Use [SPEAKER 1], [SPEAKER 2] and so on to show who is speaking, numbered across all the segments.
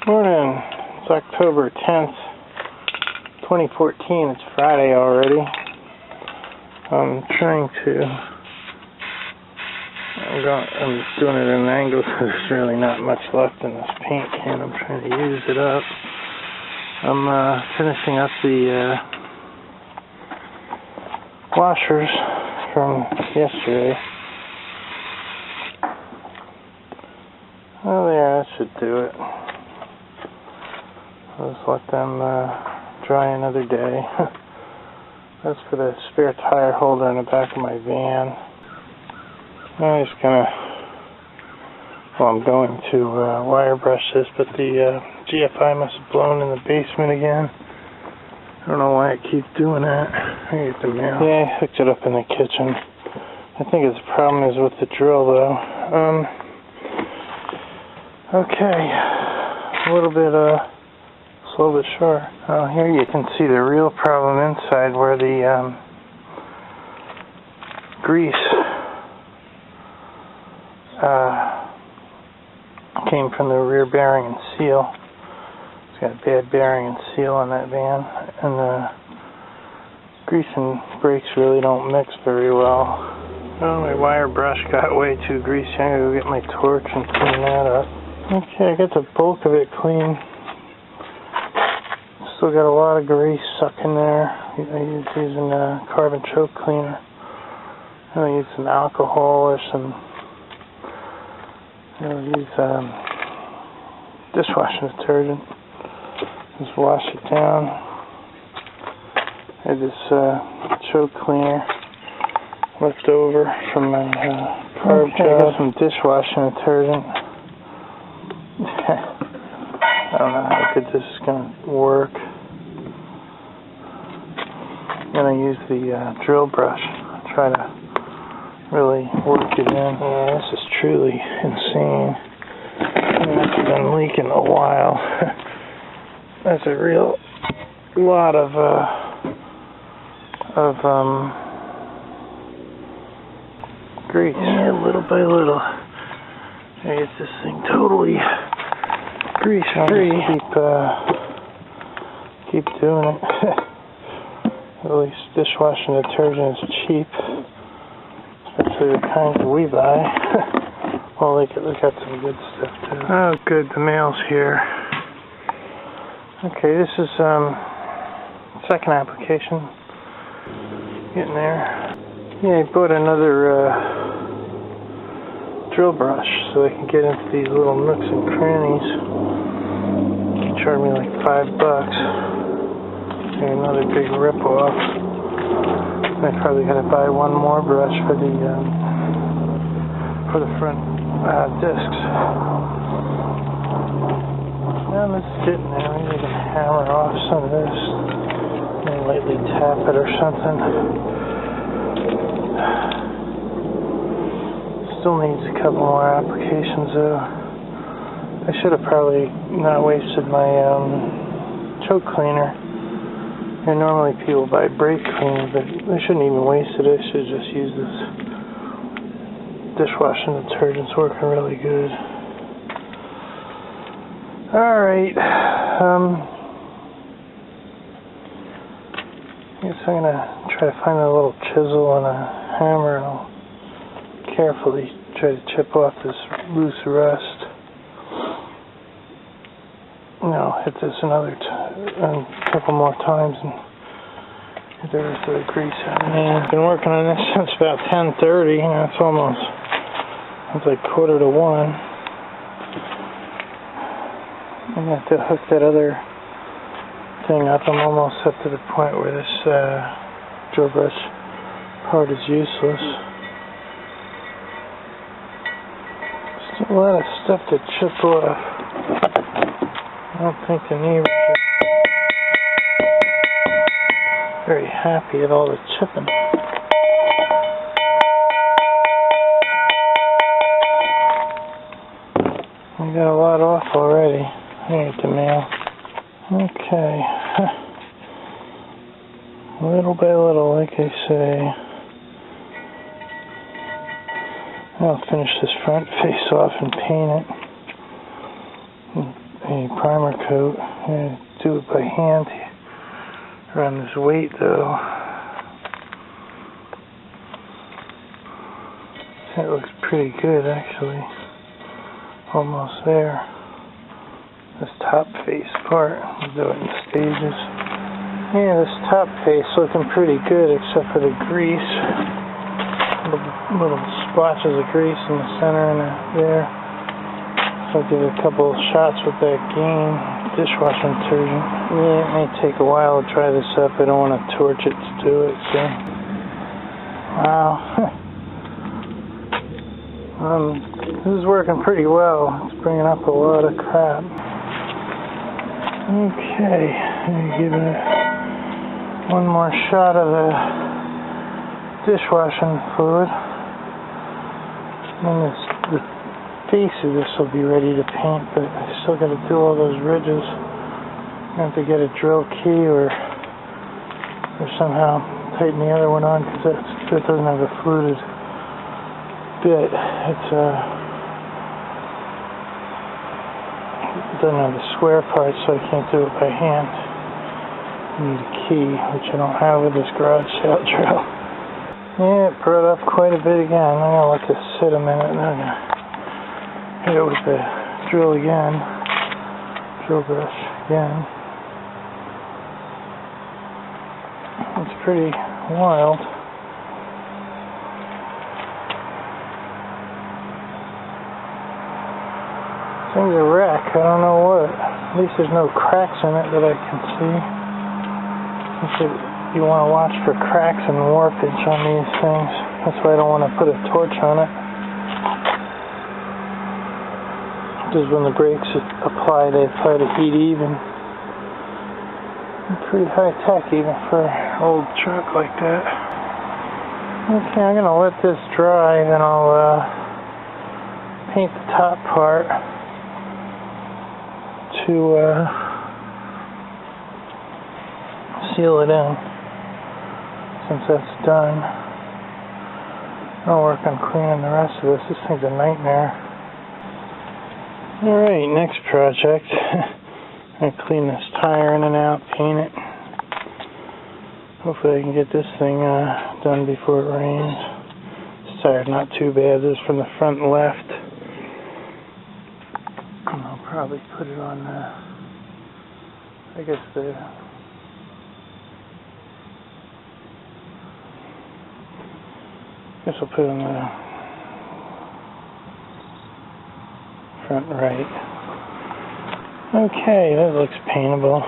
[SPEAKER 1] Morning. It's October 10th, 2014. It's Friday already. I'm doing it at an angle so there's really not much left in this paint can. I'm trying to use it up. I'm finishing up the washers from yesterday. Oh, there, that should do it. I'll just let them dry another day. That's for the spare tire holder in the back of my van. I'm just I'm going to wire brush this, but the GFI must have blown in the basement again. I don't know why it keeps doing that. I get the mail. Yeah, I hooked it up in the kitchen. I think the problem is with the drill, though. Okay, a little bit slow but sure. Here you can see the real problem inside, where the grease came from the rear bearing and seal. It's got a bad bearing and seal on that van, and the grease and brakes really don't mix very well. Oh, my wire brush got way too greasy. I'm gonna go get my torch and clean that up. Okay, I got the bulk of it clean. Still got a lot of grease stuck in there. I'm using a carbon choke cleaner. I'm gonna use some alcohol or some. I'll use dishwashing detergent. Just wash it down. I had this choke cleaner left over from my carb job. Some dishwashing detergent. I don't know how good this is going to work. I'm going to use the drill brush. Try to really work it in. Yeah, this is truly insane. It's been leaking a while. That's a real lot of grease. Yeah, little by little. I get this thing totally grease free. Keep doing it. At least dishwashing detergent is cheap. Especially the kinds we buy. Well, they got some good stuff too. Oh, good, the mail's here. Okay, this is second application. Getting there. Yeah, I bought another drill brush so I can get into these little nooks and crannies. They charged me like $5. And another big rip-off. I probably gotta buy one more brush for the front discs. And it's getting there. I need to hammer off some of this. Maybe lightly tap it or something. Still needs a couple more applications though. I should have probably not wasted my choke cleaner. And normally people buy brake cleaner, but I shouldn't even waste it. I should just use this dishwashing detergent. It's working really good. Alright. I guess I'm gonna try to find a little chisel and a hammer, and I'll carefully try to chip off this loose rust. I'll hit this a couple more times and get the rest of the grease out. Yeah, I've been working on this since about 10:30. It's like 1:45. I'm gonna have to hook that other thing up. I'm almost up to the point where this drill brush part is useless. Still a lot of stuff to chip off. I don't think the neighbors are very happy at all the chipping. We got a lot off already. There's the mail. Okay. Little by little, like I say. I'll finish this front face off and paint it. I any primer coat. I'm going to do it by hand. Run this weight though. That looks pretty good actually. Almost there. This top face part, I'll do it in stages. Yeah, this top face looking pretty good except for the grease. Little splotches of grease in the center and there. So I'll give it a couple of shots with that Gain dishwashing detergent. Yeah, it may take a while to try this up. I don't want to torch it to do it, so. Wow. This is working pretty well. It's bringing up a lot of crap. Okay, giving it one more shot of the dishwashing fluid. And the face of this will be ready to paint, but I still got to do all those ridges. I have to get a drill key or somehow tighten the other one on because that doesn't have a fluted bit. It doesn't have the square part, so I can't do it by hand. I need a key, which I don't have with this garage sale drill. Yeah, it brought up quite a bit again. I'm going to let this sit a minute and then I'm going to hit it with the drill again. Drill brush again. It's pretty wild. Thing's a wreck. I don't know what. At least there's no cracks in it that I can see. You want to watch for cracks and warpage on these things. That's why I don't want to put a torch on it. Because when the brakes apply, they apply the heat even. Pretty high tech even for an old truck like that. Okay, I'm going to let this dry, then I'll paint the top part to seal it in. Since that's done, I'll work on cleaning the rest of this. This thing's a nightmare. Alright, next project. I'm going to clean this tire in and out, paint it. Hopefully I can get this thing done before it rains. This tire's not too bad. This is from the front left. And I'll probably put it on I guess I'll put it on the front right. Okay, that looks paintable.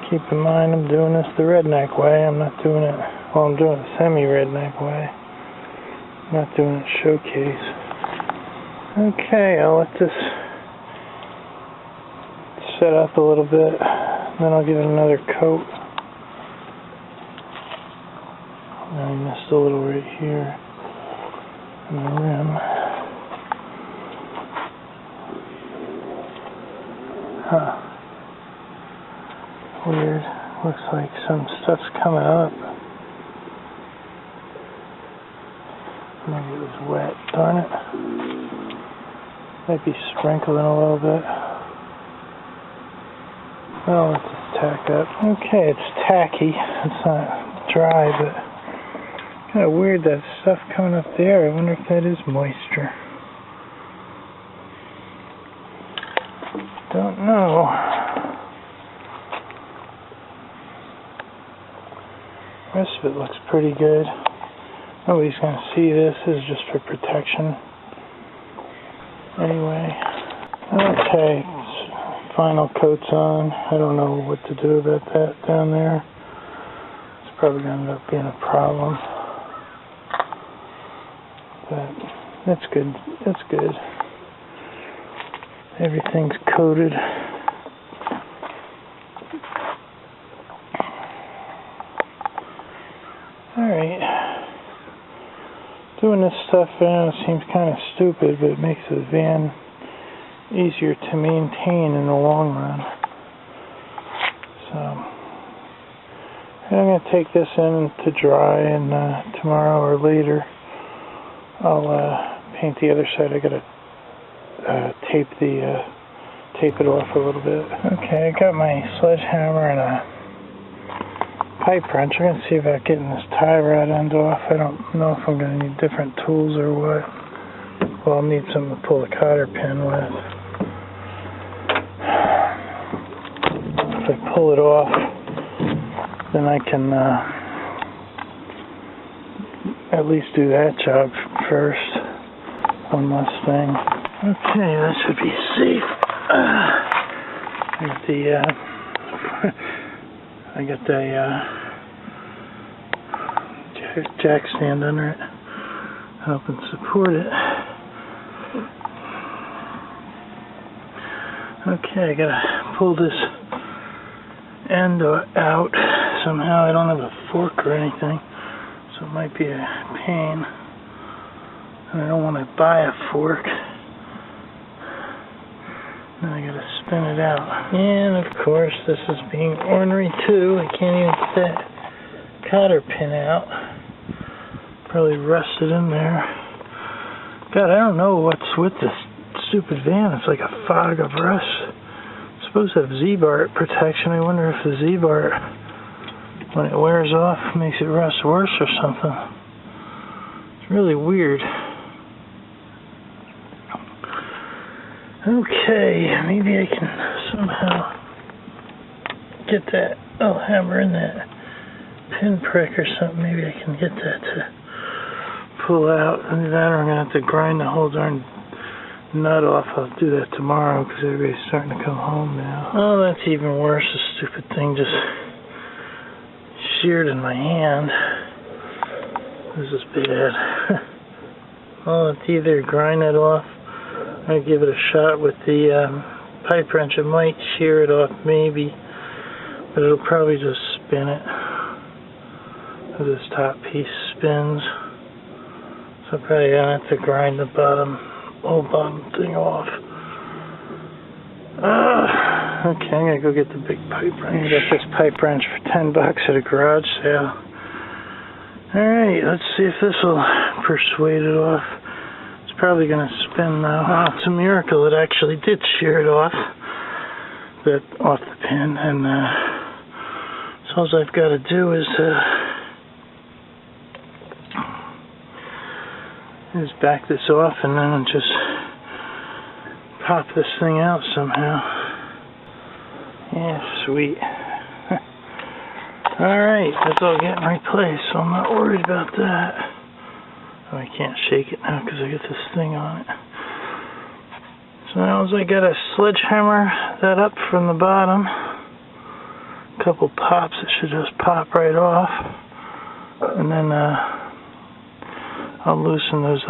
[SPEAKER 1] Keep in mind I'm doing this the redneck way. I'm not doing it, well, I'm doing it semi-redneck way. I'm not doing it showcase. Okay, I'll let this set up a little bit, then I'll give it another coat. I missed a little right here on the rim. Huh. Weird. Looks like some stuff's coming up. Maybe it was wet. Darn it. Might be sprinkling a little bit. Well, let's just tack up. Okay, it's tacky. It's not dry, but kind of weird that stuff coming up there. I wonder if that is moisture. Don't know. The rest of it looks pretty good. Nobody's going to see this. This is just for protection. Anyway. Okay. Final coat's on. I don't know what to do about that down there. It's probably going to end up being a problem. But that's good. That's good. Everything's coated. Alright. Doing this stuff seems kind of stupid, but it makes the van easier to maintain in the long run. So, I'm going to take this in to dry, and tomorrow or later I'll paint the other side. I got to tape it off a little bit. Okay, I got my sledgehammer and a pipe wrench. I'm going to see about getting this tie rod end off. I don't know if I'm going to need different tools or what. Well, I'll need something to pull the cotter pin with. If I pull it off, then I can at least do that job first. One less thing. Okay, that should be safe. I got the jack stand under it, helping support it. Okay, I gotta pull this end out somehow. I don't have a fork or anything, so it might be a pain. And I don't want to buy a fork. Then I gotta spin it out. And of course, this is being ornery too. I can't even get that cotter pin out. Probably rusted in there. God, I don't know what's with this stupid van. It's like a fog of rust. It's supposed to have Z-bar protection. I wonder if the Z-bar, when it wears off, makes it rust worse or something. It's really weird. Okay, maybe I can somehow get that, hammer in that pinprick or something. Maybe I can get that to pull out. And that, or I'm going to have to grind the whole darn nut off. I'll do that tomorrow because everybody's starting to come home now. Oh, that's even worse. The stupid thing just sheared in my hand. This is bad. Well, it's either grind it off, I give it a shot with the pipe wrench. It might shear it off, maybe, but it'll probably just spin it. This top piece spins, so probably I have to grind the whole bottom thing off. Okay, I'm gonna go get the big pipe wrench. I got this pipe wrench for $10 at a garage sale. All right, let's see if this will persuade it off. Probably going to spin now. Oh, it's a miracle. It actually did shear it off the pin, and so all I've got to do is back this off and then just pop this thing out somehow. Yeah, sweet. Alright, that's all getting replaced, so I'm not worried about that. Oh, I can't shake it now because I got this thing on it. So now I got to sledgehammer that up from the bottom. A couple pops, it should just pop right off. And then I'll loosen those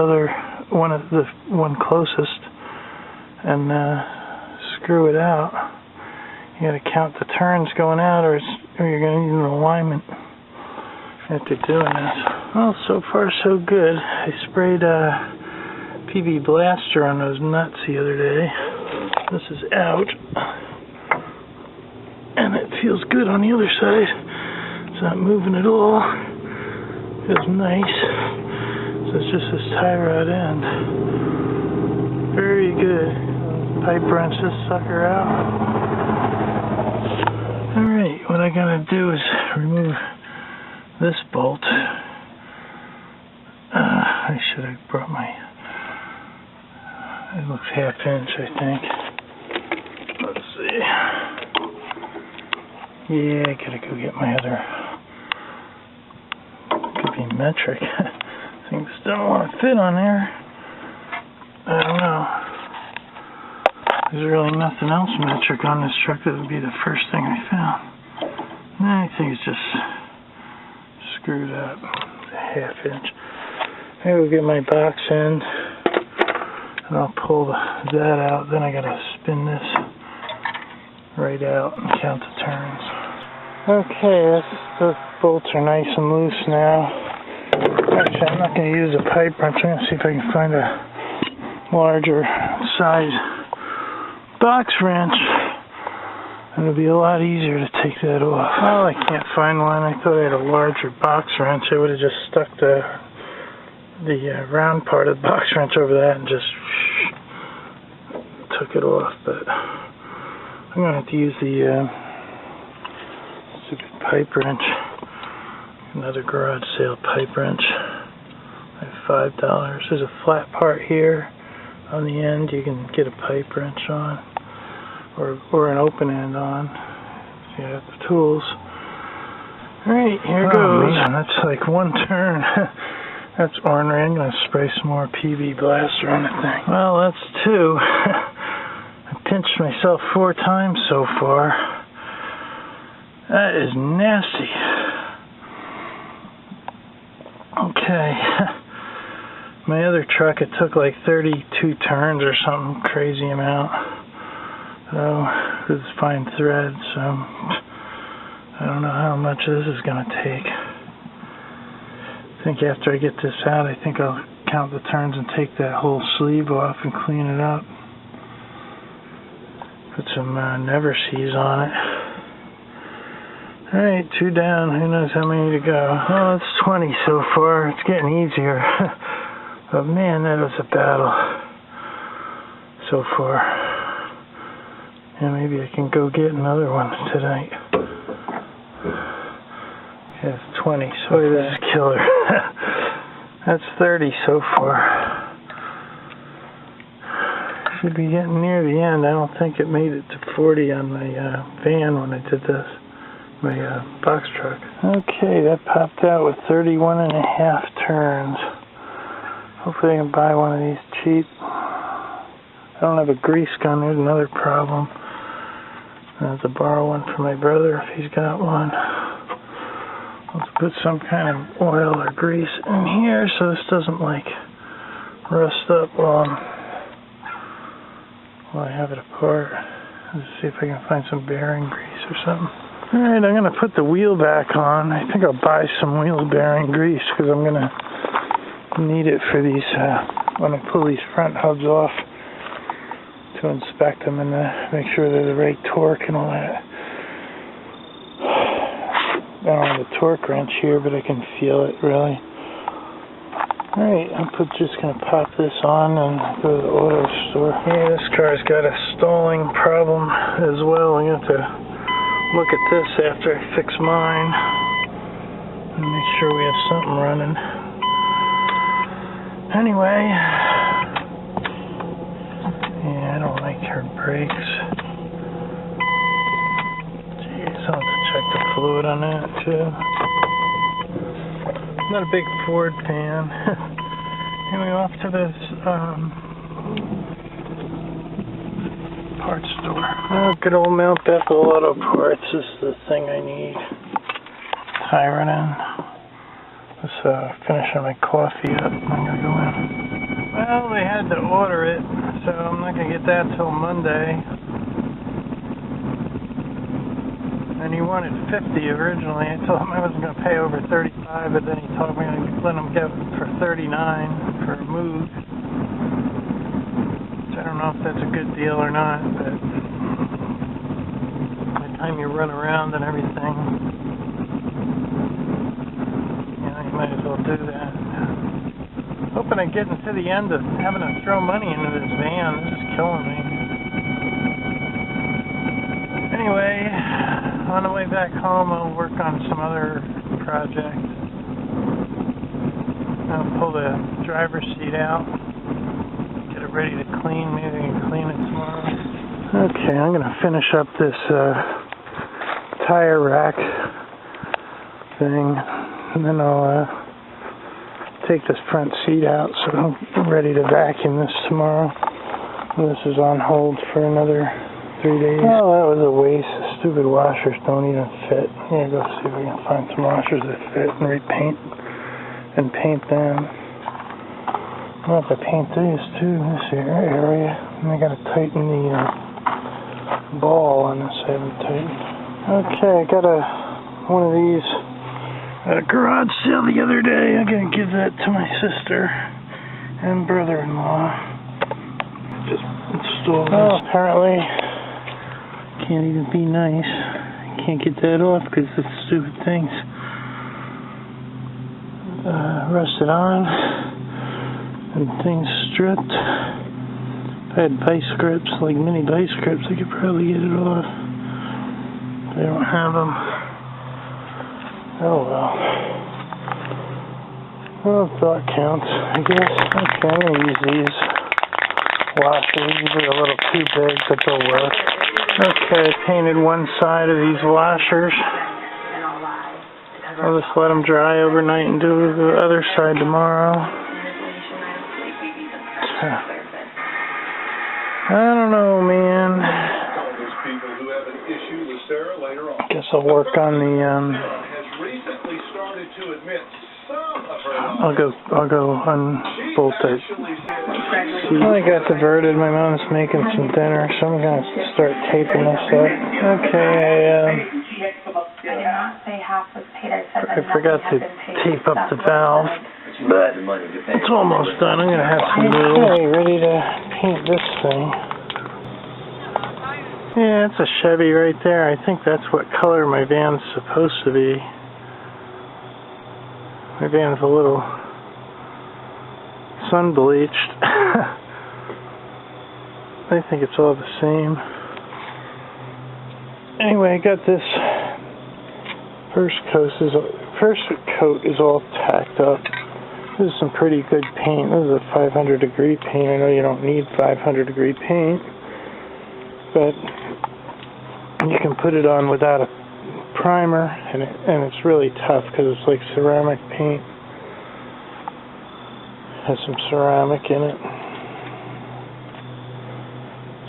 [SPEAKER 1] one closest and screw it out. You got to count the turns going out, or you're going to need an alignment after doing this. Well, so far so good. I sprayed PB Blaster on those nuts the other day. This is out, and it feels good on the other side. It's not moving at all. Feels nice. So it's just this tie rod end. Very good. Pipe wrench this sucker out. Alright, what I gotta do is remove this bolt. I should have brought my, it looks 1/2 inch, I think. Let's see. Yeah, I gotta go get my other, could be metric. Things don't want to fit on there. I don't know. There's really nothing else metric on this truck. That would be the first thing I found. I think it's just screwed up. It's a 1/2 inch. Maybe we'll get my box end and I'll pull that out. Then I gotta spin this right out and count the turns. Okay, the bolts are nice and loose now. Actually, I'm not going to use a pipe wrench. I'm going to see if I can find a larger size box wrench. It'll be a lot easier to take that off. Oh, I can't find one. I thought I had a larger box wrench. I would have just stuck the round part of the box wrench over that and just took it off, but I'm going to have to use the stupid pipe wrench. Another garage sale pipe wrench. Like $5. There's a flat part here on the end you can get a pipe wrench on, or an open end on. So you have the tools. Alright, here goes. Man, that's like one turn. That's ornery. I'm going to spray some more PB Blaster on the thing. Well, that's 2. I pinched myself 4 times so far. That is nasty. Okay. My other truck, it took like 32 turns or something crazy amount. So, it's fine thread, so I don't know how much this is going to take. I think after I get this out, I think I'll count the turns and take that whole sleeve off and clean it up. Put some Never Seas on it. Alright, 2 down. Who knows how many to go. Well, it's 20 so far. It's getting easier. But man, that was a battle so far. Yeah, maybe I can go get another one tonight. Yeah, it's 20, so this is killer. That's 30 so far. Should be getting near the end. I don't think it made it to 40 on my van when I did this. My box truck. Okay, that popped out with 31.5 turns. Hopefully I can buy one of these cheap. I don't have a grease gun. There's another problem. I have to borrow one from my brother if he's got one. Let's put some kind of oil or grease in here so this doesn't like rust up while I have it apart. Let's see if I can find some bearing grease or something. Alright, I'm going to put the wheel back on. I think I'll buy some wheel bearing grease because I'm going to need it for these, when I pull these front hubs off to inspect them and make sure they're the right torque and all that. I don't have a torque wrench here, but I can feel it really. Alright, I'm just going to pop this on and go to the auto store. Yeah, this car's got a stalling problem as well. I'm going to have to look at this after I fix mine and make sure we have something running. Anyway, yeah, I don't like her brakes. Jeez, I'll have to check the fluid on that too. I'm not a big Ford fan. Anyway, off to this parts store. Oh, good old Mount Bethel Auto Parts is the thing I need. Siren in. Just finishing my coffee up. I'm gonna go in. Well, they had to order it, so I'm not gonna get that till Monday. And he wanted 50 originally. I told him I wasn't gonna pay over 35, but then he told me I'd let him get it for 39 for a move. I don't know if that's a good deal or not, but by the time you run around and everything, you know, you might as well do that. Hoping I'm getting to the end of having to throw money into this van. This is killing me. Anyway, on the way back home, I'll work on some other project. I'll pull the driver's seat out. Ready to clean. Maybe I can clean it tomorrow. Okay, I'm going to finish up this tire rack thing, and then I'll take this front seat out so I'm ready to vacuum this tomorrow. And this is on hold for another 3 days. Oh, that was a waste. The stupid washers don't even fit. I'm going to go see if I can find some washers that fit and repaint and paint them. I'll have to paint these too, this area. And I gotta tighten the ball on this. I haven't tightened. Okay, I got one of these at a garage sale the other day. I'm gonna give that to my sister and brother-in-law. Just install this. Oh, apparently, can't even be nice. I can't get that off because the stupid thing's rusted on. And things stripped. I had vice grips, like mini vice grips, I could probably get it off. They don't have them. Oh well. Well, thought counts, I guess. Okay, I'm gonna use these washers. These are a little too big, but they'll work. Okay, I painted one side of these washers. I'll just let them dry overnight and do the other side tomorrow. I don't know, man. Guess I'll work on the I'll go unbolt it. Well, I got diverted. My mom's making some dinner, so I'm gonna start taping this up. Okay, I forgot to tape up the valve, but it's almost done. I'm gonna have some glue. Okay, ready to paint this thing. Yeah, it's a Chevy right there. I think that's what color my van's supposed to be. My van's a little sun bleached. I think it's all the same. Anyway, I got this first coat is all tacked up. This is some pretty good paint. This is a 500 degree paint. I know you don't need 500 degree paint, but you can put it on without a primer, and it's really tough because it's like ceramic paint. Has some ceramic in it,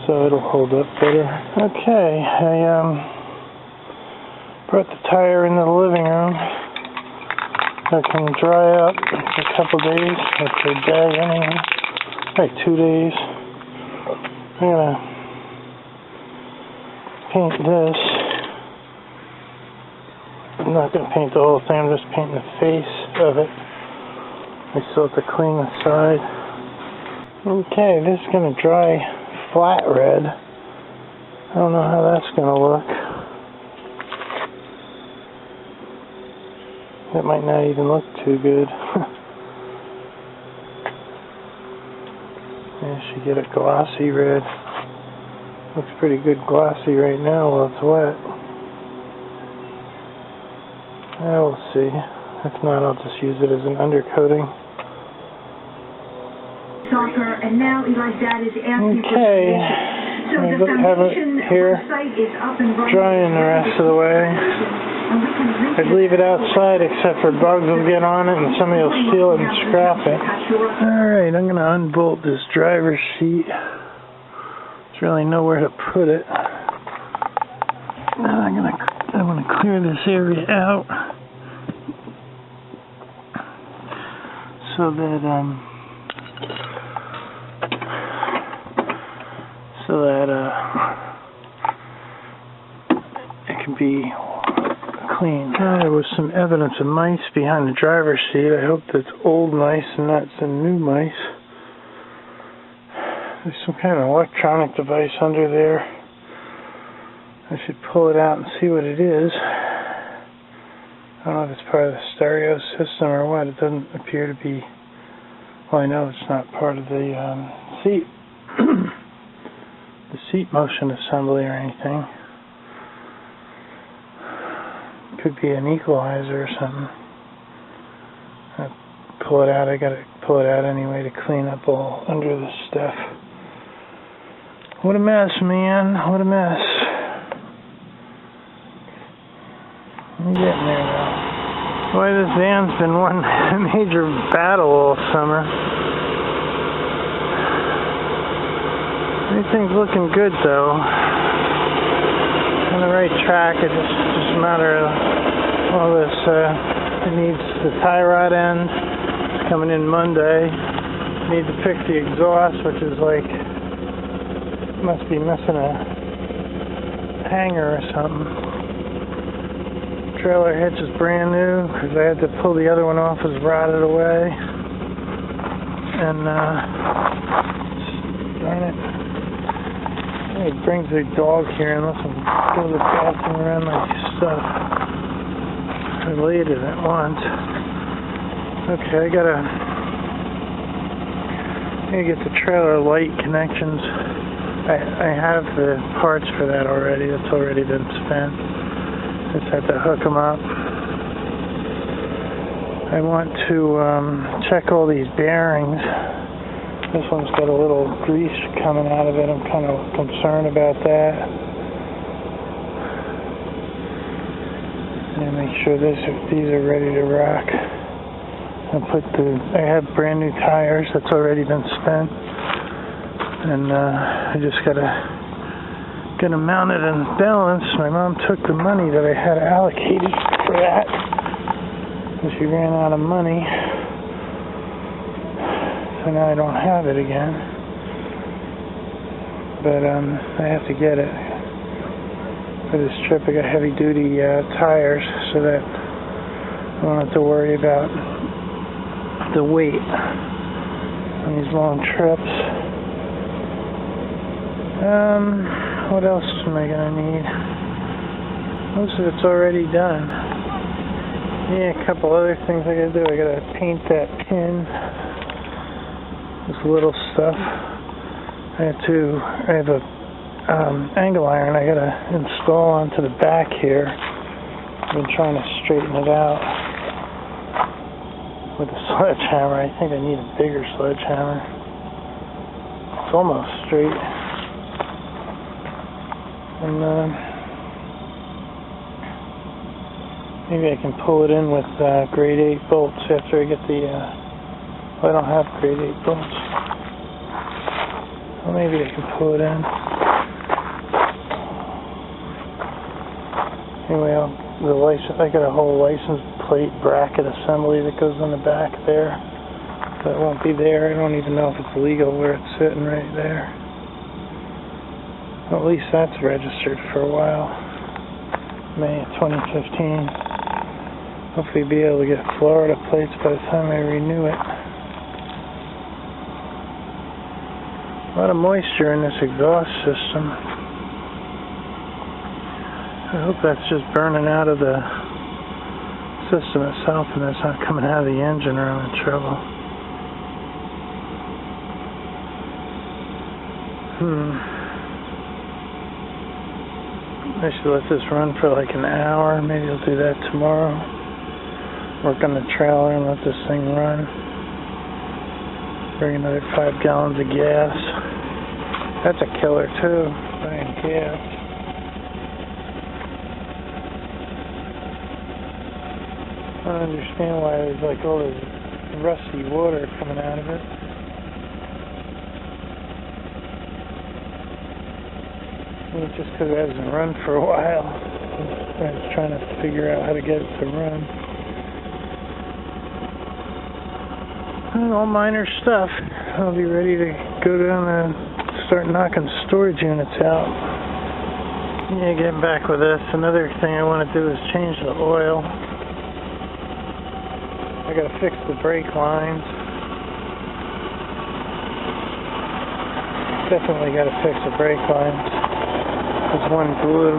[SPEAKER 1] so it'll hold up better. Okay, I brought the tire into the living room. That can dry up for a couple days. It's a day anyway, like 2 days. I'm gonna paint this. I'm not going to paint the whole thing, I'm just painting the face of it. I still have to clean the side. Okay, this is going to dry flat red. I don't know how that's going to look. That might not even look too good. Yeah, should get a glossy red. Looks pretty good glossy right now while it's wet. We'll see. If not, I'll just use it as an undercoating.
[SPEAKER 2] And now Eli's dad is asking
[SPEAKER 1] okay. So I have it here drying the rest of the way. I'd leave it outside except for bugs will get on it and somebody will steal it and scrap it. Alright, I'm going to unbolt this driver's seat. There's really nowhere to put it. Now I'm going to clear this area out so that it can be clean. Now, there was some evidence of mice behind the driver's seat. I hope that's old mice and not some new mice. There's some kind of electronic device under there. I should pull it out and see what it is. I don't know if it's part of the stereo system or what. It doesn't appear to be. Well, I know it's not part of the seat. The seat motion assembly or anything. Could be an equalizer or something. Pull it out. I gotta pull it out anyway to clean up all under this stuff. What a mess, man. What a mess. I'm getting there now. Boy, this van's been one major battle all summer. Everything's looking good though. On the right track. It's just a matter of all this. It needs the tie rod end. It's coming in Monday. Need to fix the exhaust, which is like must be missing a hanger or something. Trailer hitch is brand new because I had to pull the other one off. It was rotted away. And darn it. He brings a dog here and lets him go to the bathroom around my stuff. I laid it at once. Okay, I gotta You get the trailer light connections. I have the parts for that already. That's already been spent. Just have to hook them up. I want to check all these bearings. This one's got a little grease coming out of it. I'm kind of concerned about that. And make sure these are ready to rock. I have brand new tires. That's already been spent. And I just gotta get them mounted and balanced. My mom took the money that I had allocated for that. And she ran out of money. So now I don't have it again. But I have to get it. For this trip I got heavy duty tires so that I don't have to worry about the weight on these long trips. What else am I gonna need? Most of it's already done. Yeah, a couple other things I gotta do. I gotta paint that pin. This little stuff. I have a angle iron I gotta install onto the back here. I've been trying to straighten it out with a sledgehammer. I think I need a bigger sledgehammer. It's almost straight. And maybe I can pull it in with grade 8 bolts after I get the I don't have grade 8 bolts. Well, maybe I can pull it in. Anyway, I got a whole license plate bracket assembly that goes on the back there. So it won't be there. I don't even know if it's legal where it's sitting right there. Well, at least that's registered for a while. May of 2015. Hopefully be able to get Florida plates by the time I renew it. A lot of moisture in this exhaust system. I hope that's just burning out of the system itself and it's not coming out of the engine or I'm in trouble. I should let this run for like an hour. Maybe I'll do that tomorrow. Work on the trailer and let this thing run. Bring another 5 gallons of gas. That's a killer too, buying gas. I don't understand why there's like all this rusty water coming out of it. Maybe just because it hasn't run for a while. I was trying to figure out how to get it to run. And all minor stuff. I'll be ready to go down and start knocking storage units out. Yeah, getting back with this. Another thing I want to do is change the oil. I gotta fix the brake lines. Definitely gotta fix the brake lines. There's one blew.